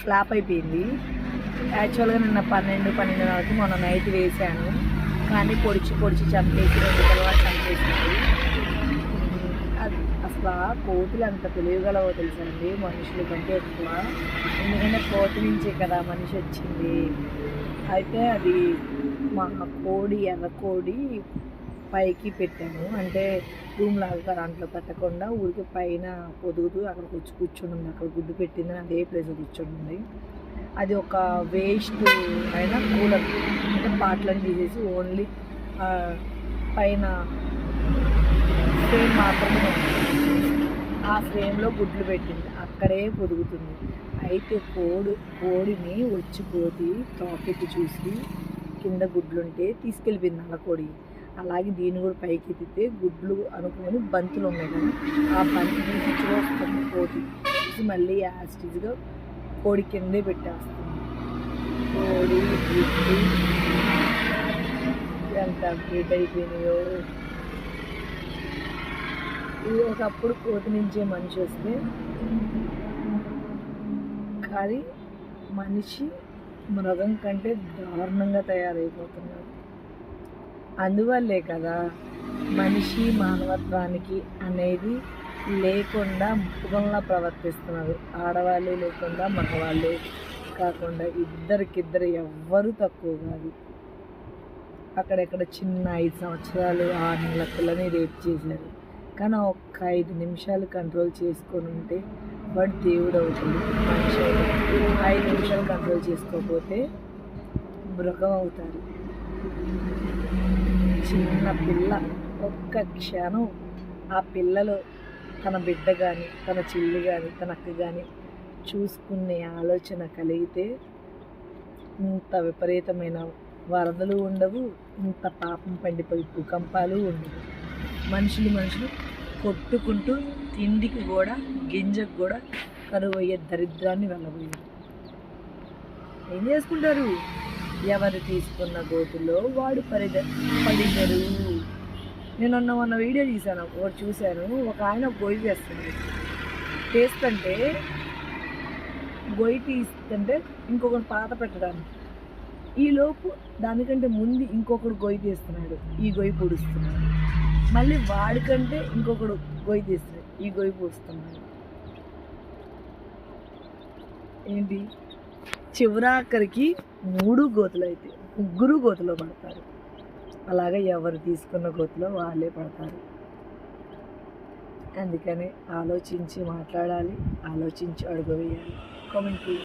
Flop అయిపోయింది. యాక్చువల్‌గా నిన్న 12:30కి మొన్న నైట్ వేశాను. కానీ పొడిచి చంపేసి 2 తర్వాత చంపేసింది. అది అసలు కోతులు అంత తెలియగలవో తెలుసా అండి మనుషుల కంటే ఎక్కువ. ఎందుకంటే కోతి నుంచే కదా మనిషి వచ్చింది. అయితే అది మా కోడి ఎర్ర కోడి పైకి పెట్టాను. అంటే రూమ్ లాగా దాంట్లో పెట్టకుండా ఊరికి పైన పొదుగుతూ అక్కడికి వచ్చి కూర్చొని అక్కడ గుడ్డు పెట్టింది అదే ప్లేస్ కూర్చొని. అది ఒక వేస్ట్ అయినా కూలర్ అంటే పాటలను తీసేసి ఓన్లీ పైన ఫ్రేమ్ మాత్రమే ఆ ఫ్రేమ్లో గుడ్లు పెట్టింది, అక్కడే పొదుగుతుంది. అయితే కోడిని వచ్చి కోతి తాకెత్తి చూసి కింద గుడ్లుంటే తీసుకెళ్ళిపోయింది నల్లకోడి. అలాగే దీన్ని కూడా పైకి ఎత్తితే గుడ్లు అనుకొని బంతులు ఉన్నాయి కదా, ఆ బంతి తీసి చూస్తుంది కోతి. చూసి మళ్ళీ యాస్టిజ్గా కోడి కిందే పెట్టేస్తుంది. కోడి గుడ్లు ఎంత అప్డేట్ అయిపోయినాయో. ఇది ఒకప్పుడు కోతి నుంచే మనిషి వస్తే, కానీ మనిషి మృగం కంటే దారుణంగా తయారైపోతున్నాడు. అందువల్లే కదా మనిషి మానవత్వానికి అనేది లేకుండా మృగంలా ప్రవర్తిస్తున్నారు. ఆడవాళ్ళు లేకుండా మగవాళ్ళు కాకుండా ఇద్దరికిద్దరు ఎవ్వరూ తక్కువ కాదు. అక్కడెక్కడ చిన్న 5 సంవత్సరాలు 6 నెలల పిల్లని రేప్ చేశారు. కానీ ఒక్క 5 నిమిషాలు కంట్రోల్ చేసుకొని ఉంటే వాడు దేవుడు అవుతాడు, మనిషి అవుతాడు. 5 నిమిషాలు కంట్రోల్ చేసుకోకపోతే మృగం అవుతారు. చిన్న పిల్ల ఒక్క క్షణం ఆ పిల్లలో తన బిడ్డ కానీ తన చెల్లి కానీ తన అక్క కానీ చూసుకునే ఆలోచన కలిగితే ఇంత విపరీతమైన వరదలు ఉండవు, ఇంత పాపం పండిపోయి భూకంపాలు ఉండవు. మనుషులు కొట్టుకుంటూ తిండికి కూడా గింజకు కూడా కరువు అయ్యే దరిద్రాన్ని వెళ్ళబోయారు. ఏం చేసుకుంటారు? ఎవరు తీసుకున్న గోతుల్లో వాడు పడిగరు. నేను మొన్న వీడియో తీశాను, ఒకటి చూశాను. ఒక ఆయన గొయ్యి వేస్తున్నాడు. తీస్తుంటే గొయ్యి తీస్తుంటే ఇంకొకటి పాత పెట్టడానికి, ఈలోపు దానికంటే ముందు ఇంకొకడు గొయ్యి తీస్తున్నాడు, ఈ గొయ్యి పొడుస్తున్నాడు. మళ్ళీ వాడికంటే ఇంకొకడు గొయ్యి తీస్తున్నాడు, ఈ గొయ్యి పొడుస్తున్నాడు. ఏంటి చివరాఖరికి 3 గోతులు అయితే 3 గోతులో పడతారు. అలాగే ఎవరు తీసుకున్న గోతులో వాళ్ళే పడతారు. అందుకని ఆలోచించి మాట్లాడాలి, ఆలోచించి అడుగు వేయాలి. కామెంట్